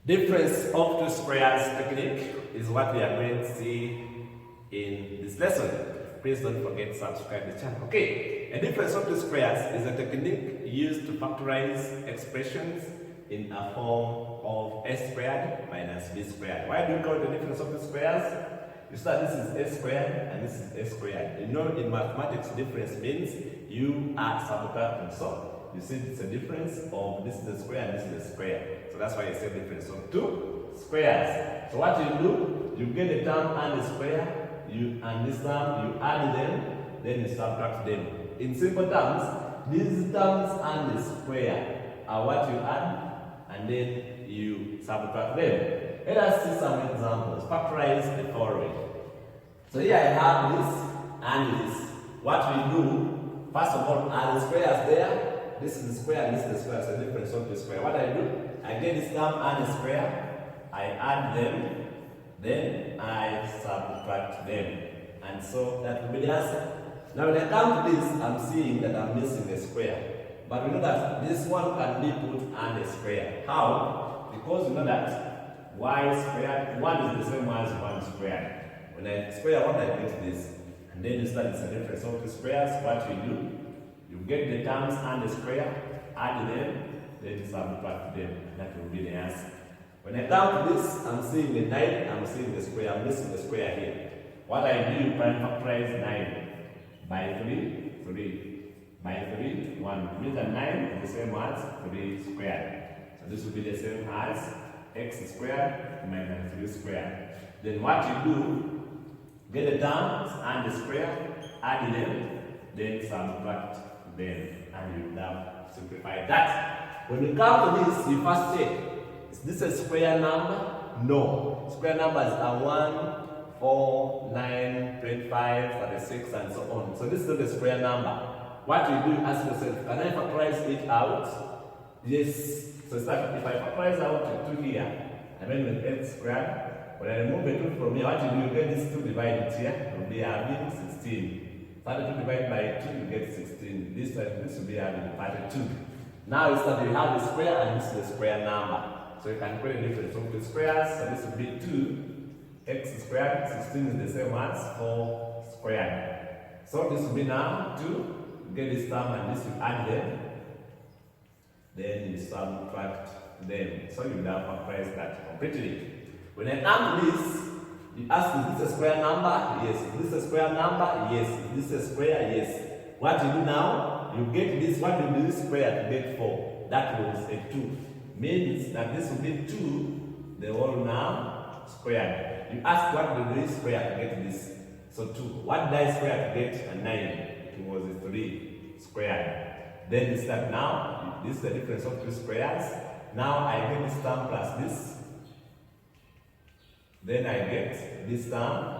Difference of two squares technique is what we are going to see in this lesson. Please don't forget to subscribe to the channel. Okay, a difference of two squares is a technique used to factorize expressions in a form of a squared minus b squared. Why do we call it the difference of two squares? You see that this is a squared and this is a squared. You know, in mathematics, difference means you are subtracting. So you see it's a difference of this is a square and this is a square. So that's why it's a difference of two squares. So what you do, you get the term and the square, and this term, you add them, then you subtract them. In simple terms, these terms and the square are what you add, and then you subtract them. Let us see some examples. Factorize the following. So here I have this and this. What we do, first of all, are the squares there? This is the square and this is the square, so the difference of the square. What I do, I get this term and the square, I add them, then I subtract them. And so that will be the answer. Now when I come to this, I'm seeing that I'm missing a square. But we know that this one can be put and a square. How? Because we know that y squared, 1 is the same as 1 squared. When I square 1, I get this. And then you start it's a difference of the squares. What you do, you get the terms and the square, add them, then subtract them. That will be the answer. When I come to this, I'm seeing the 9, I'm seeing the square, I'm missing the square here. What I do, you can factorize 9 by 3, 3. By 3, 1. Means that 9 is the same as 3 squared. So this will be the same as x squared minus 3 squared. Then what you do, get the terms and the square, add them, then subtract them, and you now simplify that. When you come to this, you first check, is this a square number? No. Square numbers are 1, 4, 9, 25, 36, and so on. So this is not a square number. What you do, ask yourself, can I factorize it out? Yes. So it's like if I factorize out 2 here, I mean with x squared, when I remove the 2 from here, what you do, you get this 2 divided here, it will be having 16. 32 divided by 2, you get 16. This will be having 32. Now it's that you have the square and this is the square number. So you can create a difference of the squares. So this will be 2 x squared, 16 is the same as 4 squared. So this will be now 2, you get this term and this will add them. Then you subtract them. So you now factorize that completely. When I come to this, you ask, is this a square number? Yes. Is this a square number? Yes. Is this a square? Yes. What you do now, you get this, what you do this square to get 4. That was a 2. Means that this will be 2, the whole now squared. You ask what you do this square to get this. So 2. What did I square to get a 9? It was a 3 squared. Then you start now, this is the difference of 2 squares. Now I get this term plus this. Then I get this term,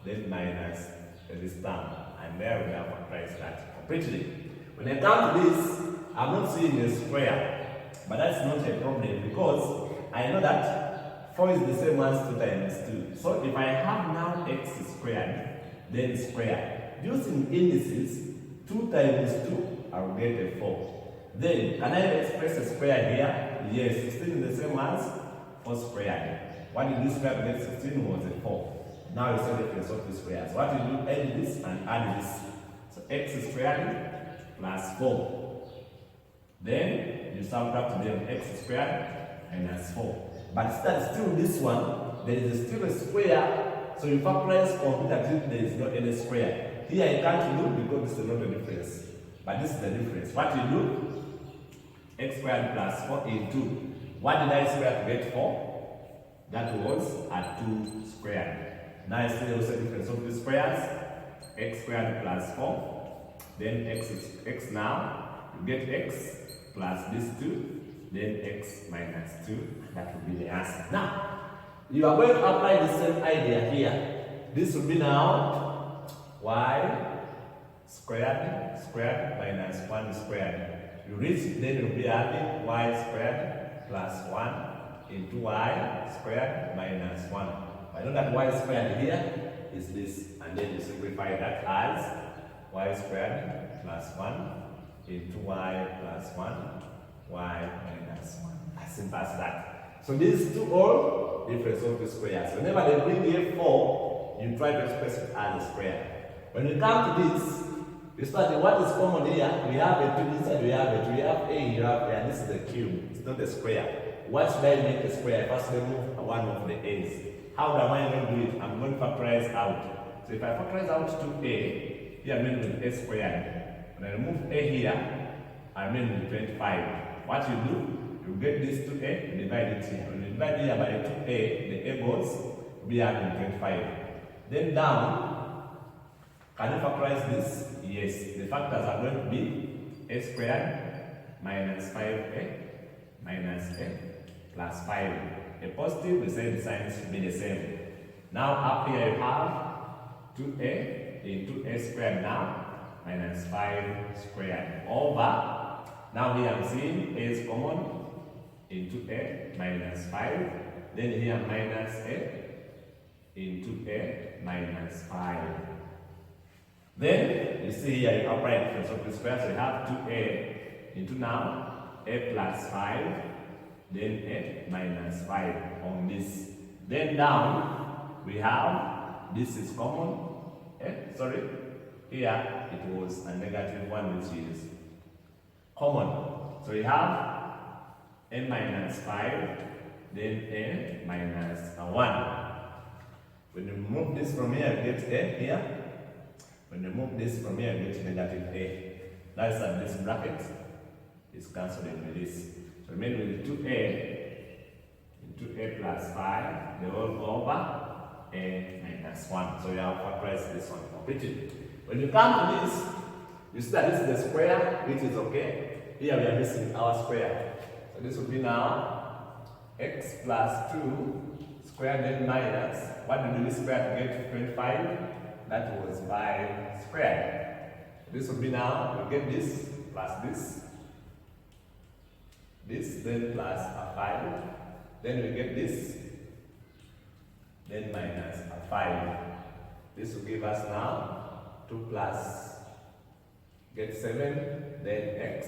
then minus this term. And there we have factorized that completely. When I come to this, I'm not seeing a square. But that's not a problem because I know that 4 is the same as 2 times 2. So if I have now x squared, then square. Using indices, 2 times 2, I'll get a 4. Then, can I express a square here? Yes, 16 is the same as 4 squared. What did this square get 16 was a 4. Now you see the difference of the squares. What you do, add this and add this. So x squared plus 4. Then you subtract them x squared minus 4. But still this one, there is still a square. So you factorize completely, there is not any square. Here I can't do because this is not a difference. But this is the difference. What you do, x squared plus 4 into, what did I square to get 4? That was a 2 squared. Now I see also the difference of the squares, x squared plus 4, then x now, you get x plus this 2, then x minus 2, that will be the answer. Now, you are going to apply the same idea here. This will be now y squared minus 1 squared. You reach, then you'll be having y squared plus 1 into y squared minus 1. I know that y squared here is this, and then you simplify that as y squared plus 1 into y plus 1, y minus 1. As simple as that. So these two are difference of the squares. Whenever they bring here 4, you try to express it as a square. When you come to this, you start with what is common here. We have a 2 inside, we have a 2, we have A, you have A, and this is the cube. It's not a square. What should I make a square? First, remove one of the A's. How am I going to do it? I'm going to factorize out. So if I factorize out 2A, here I'm going with A squared. When I remove A here, I remain with 25. What you do, you get this 2A, you divide it here. When you divide here by 2A, the A goes, we have 25. Then down, can you factorize this? Yes. The factors are going to be A squared minus 5A minus A plus 5. A positive, we say the signs should be the same. Now up here you have 2A into A squared now minus 5 squared over. Now here I'm seeing A is common into A minus 5. Then here minus A into A minus 5. Then you see here you upright difference of the square. So you have 2A into now A plus 5. Then A minus 5 on this. Then down we have this is common. Here it was a negative 1 which is common. So we have A minus 5, then A minus 1. When you remove this from here, you get A here. When you remove this from here, you get negative A. That is that this bracket is cancelled with this. So remain with 2A into A plus 5, the whole over A minus 1. So you have factorized this one completely. When you come to this, you see that this is the square, which is okay. Here we are missing our square. So this will be now x plus 2 squared then minus. What did we square to get 25? That was 5 squared. This will be now, we get this plus this. This then plus a 5. Then we get this. Then minus a 5. This will give us now 2 plus, get 7, then x,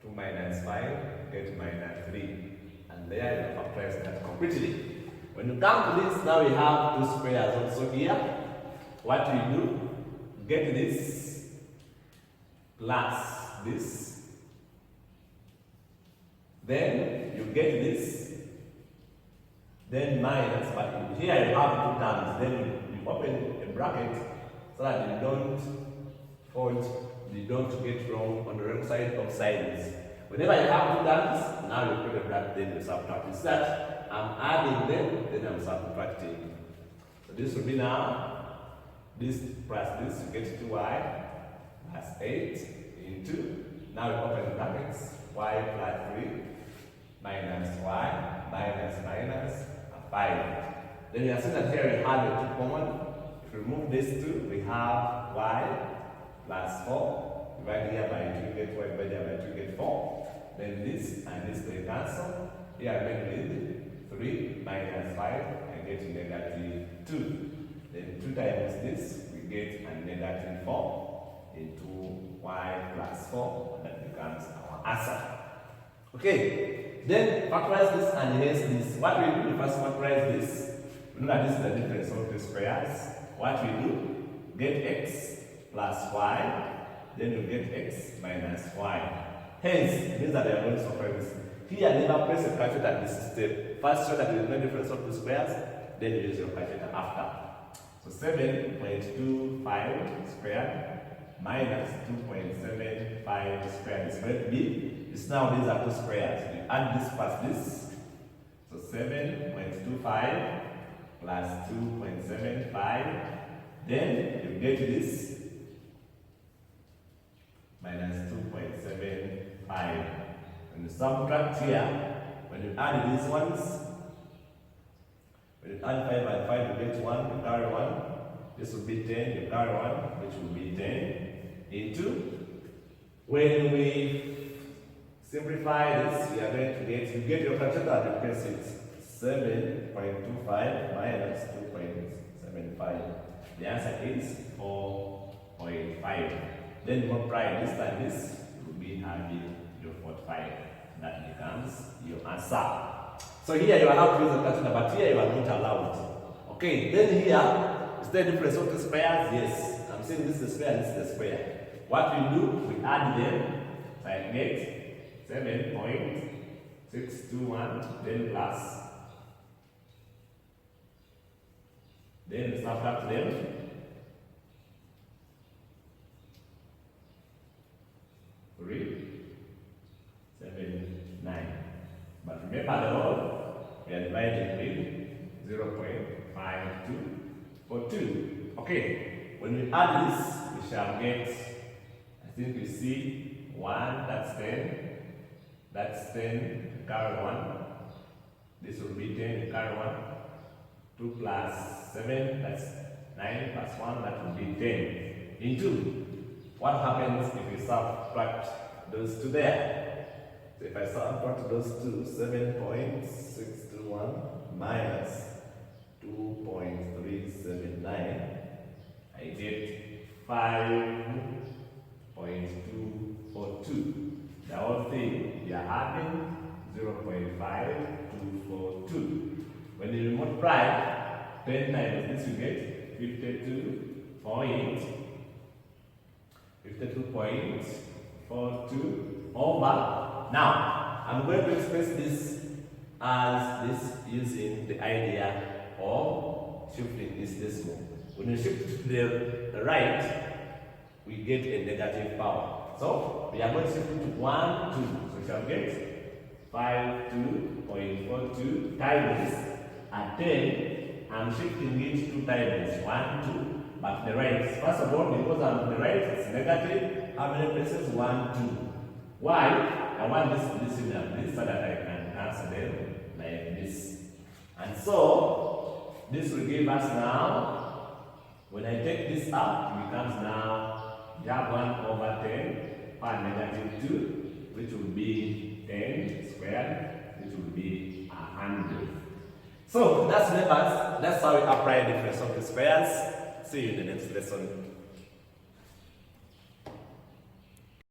2 minus 5, get minus 3. And there you factorize that completely. When you come to this, now we have 2 squares also here. What we do, get this plus this. Then you get this. Then minus, but here you have 2 terms. Then you open a bracket so that you don't fold, you don't get wrong on the wrong side of sides. Whenever you have 2 terms, now you put a bracket, then you subtract. It's that I'm adding them, then I'm subtracting. So this will be now this plus this, you get 2y plus 8 into, now you open brackets, y plus 3 minus y minus minus 5. Then you see that here we have the 2 common. If we remove these 2, we have y plus 4. Divide here by 2, get y, divide here by 2, get 4. Then this and this will cancel. Here I make 3 minus 5, I get negative 2. Then 2 times this, we get a negative 4 into y plus 4, and that becomes our answer. Okay, then factorize this and hence this. What we do, we first factorize this. We know that this is the difference of the squares. What we do, get x plus y, then you get x minus y. Hence, these are the values of this. Here, never press a calculator at this step. First, show that there is no difference of the squares, then you use your calculator after. So 7.25 squared minus 2.75 squared is going to be, it's now these are 2 squares. You add this plus this. So 7.25 plus 2.75. Then you get this minus 2.75. When you subtract here, when you add these ones, when you add 5 and 5, you get 1, you carry 1. This will be 10, you carry 1, which will be 10 into. When we simplify this, we are going to get, you get your calculator and replace it. 7.25 minus 2.75. The answer is 4.5. Then multiply this and this, you will be having your 45. That becomes your answer. So here you are allowed to use the calculator, but here you are not allowed. Okay, then here, is there a difference of the squares? Yes. I'm saying this is the square, this is the square. What we do, we add them, so I get 7.621, then plus. Then subtract them. 379. But remember the whole, we are dividing with 0.5242. Okay, when we add this, we shall get, I think we see 1, that's 10, that's 10, carry 1. This will be 10, carry 1. 2 plus 7, that's 9 plus 1, that will be 10. Into, what happens if we subtract those two there? So if I subtract those two, 7.621 minus 2.379, I get 5.242. The whole thing, we are adding 0.5242. When you multiply 10 times this, you get 52.42 over. Now, I'm going to express this as this using the idea of shifting this decimal. When you shift to the right, we get a negative power. So, we are going to shift it to 1, 2. So, we shall get 52.42 times at 10. I'm shifting it 2 times, 1, 2. But the right, first of all, because I'm the right, it's negative. How many places? 1, 2. Why? I want this to be similar to this so that I can answer them like this. And so, this will give us now, when I take this up, it becomes now, you have 1 over 10 per negative 2, which will be 10 squared, which will be 100. So, that's how we apply difference of the squares. See you in the next lesson.